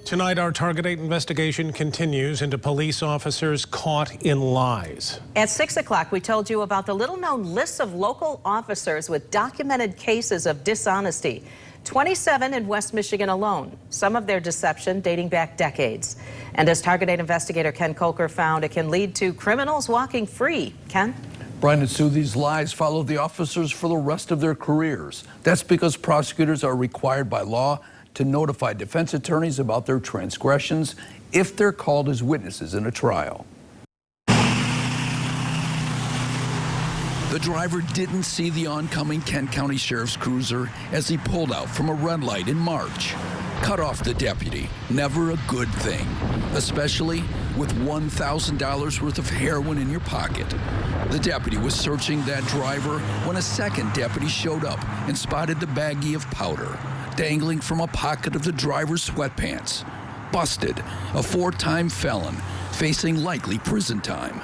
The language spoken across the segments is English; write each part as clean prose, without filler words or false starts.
Tonight, our Target 8 investigation continues into police officers caught in lies. At 6 o'clock, we told you about the little-known list of local officers with documented cases of dishonesty. 27 in West Michigan alone, some of their deception dating back decades. And as Target 8 investigator Ken Coker found, it can lead to criminals walking free. Ken? Brian and Sue, these lies follow the officers for the rest of their careers. That's because prosecutors are required by law to notify defense attorneys about their transgressions if they're called as witnesses in a trial. The driver didn't see the oncoming Kent County Sheriff's cruiser as he pulled out from a red light in March. Cut off the deputy, never a good thing, especially with $1,000 worth of heroin in your pocket. The deputy was searching that driver when a second deputy showed up and spotted the baggie of powder dangling from a pocket of the driver's sweatpants. Busted, a 4-time felon facing likely prison time.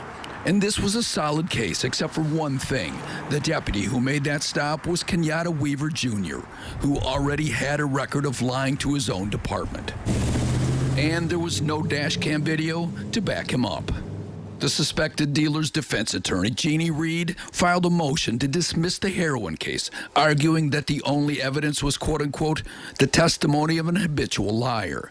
And this was a solid case, except for one thing. The deputy who made that stop was Kenyatta Weaver Jr., who already had a record of lying to his own department. And there was no dash cam video to back him up. The suspected dealer's defense attorney, Jeannie Reed, filed a motion to dismiss the heroin case, arguing that the only evidence was, quote-unquote, the testimony of an habitual liar.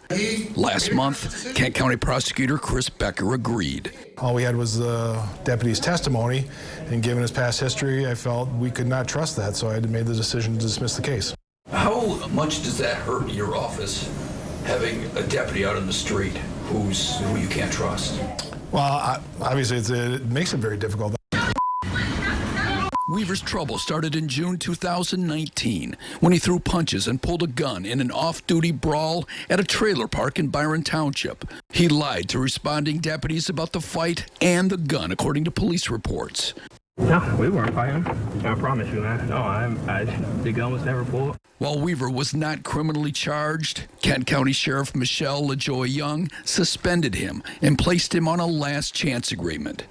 Last month, Kent County prosecutor Chris Becker agreed. All we had was the deputy's testimony, and given his past history, I felt we could not trust that, so I had made the decision to dismiss the case. How much does that hurt your office, having a deputy out in the street who you can't trust? Well, obviously, it makes it very difficult. Weaver's trouble started in June 2019 when he threw punches and pulled a gun in an off-duty brawl at a trailer park in Byron Township. He lied to responding deputies about the fight and the gun, according to police reports. No, we weren't fighting. I promise you, man. No, the gun was never pulled. While Weaver was not criminally charged, Kent County Sheriff Michelle LaJoy Young suspended him and placed him on a last chance agreement.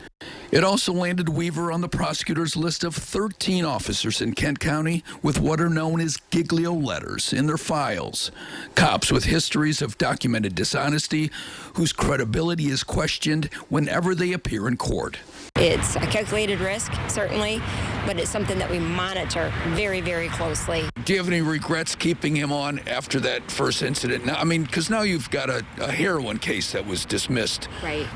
It also landed Weaver on the prosecutor's list of 13 officers in Kent County with what are known as Giglio letters in their files. Cops with histories of documented dishonesty whose credibility is questioned whenever they appear in court. It's a calculated risk, certainly, but it's something that we monitor very, very closely. Do you have any regrets keeping him on after that first incident? Now, I mean, because now you've got a heroin case that was dismissed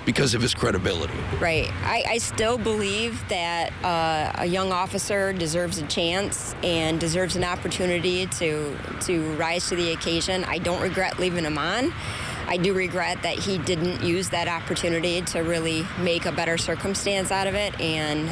because of his credibility. Right. I still believe that a young officer deserves a chance and deserves an opportunity to rise to the occasion. I don't regret leaving him on. I do regret that he didn't use that opportunity to really make a better circumstance out of it, and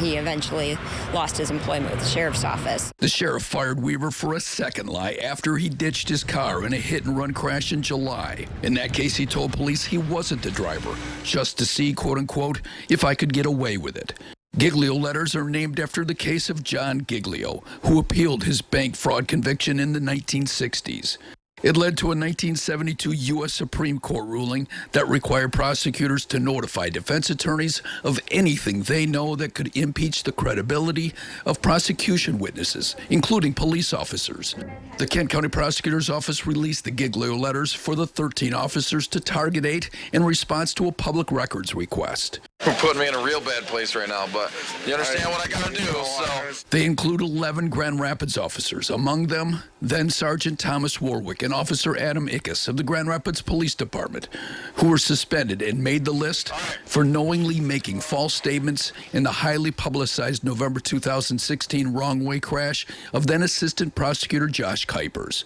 he eventually lost his employment with the sheriff's office. The sheriff fired Weaver for a second lie after he ditched his car in a hit-and-run crash in July. In that case, he told police he wasn't the driver, just to see, quote-unquote, if I could get away with it. Giglio letters are named after the case of John Giglio, who appealed his bank fraud conviction in the 1960s. It led to a 1972 U.S. Supreme Court ruling that required prosecutors to notify defense attorneys of anything they know that could impeach the credibility of prosecution witnesses, including police officers. The Kent County Prosecutor's Office released the Giglio letters for the 13 officers to Target 8 in response to a public records request. You're putting me in a real bad place right now, but you understand what I gotta do, so. They include 11 Grand Rapids officers, among them then Sergeant Thomas Warwick and Officer Adam Ickes of the Grand Rapids Police Department, who were suspended and made the list for knowingly making false statements in the highly publicized November 2016 wrong-way crash of then Assistant Prosecutor Josh Kuipers.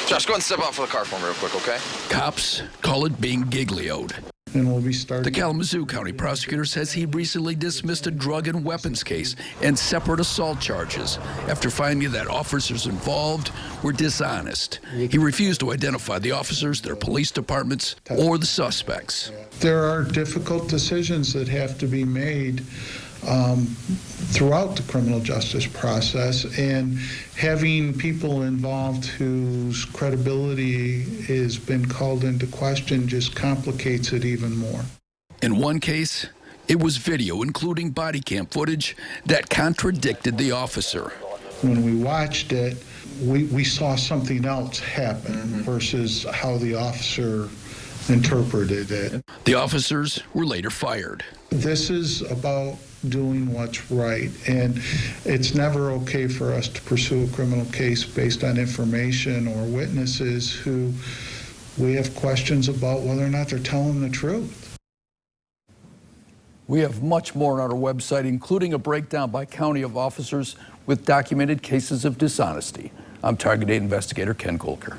Josh, go ahead and step out for the car for me real quick, okay? Cops call it being giglioed. And we'll be starting. The Kalamazoo County prosecutor says he recently dismissed a drug and weapons case and separate assault charges after finding that officers involved were dishonest. He refused to identify the officers, their police departments, or the suspects. There are difficult decisions that have to be made throughout the criminal justice process, and having people involved whose credibility has been called into question just complicates it even more. In one case, it was video, including body cam footage, that contradicted the officer. When we watched it, we saw something else happen versus how the officer interpreted it. The officers were later fired. This is about doing what's right, and it's never okay for us to pursue a criminal case based on information or witnesses who we have questions about whether or not they're telling the truth. We have much more on our website, including a breakdown by county of officers with documented cases of dishonesty. I'm Target 8 investigator Ken Kolker.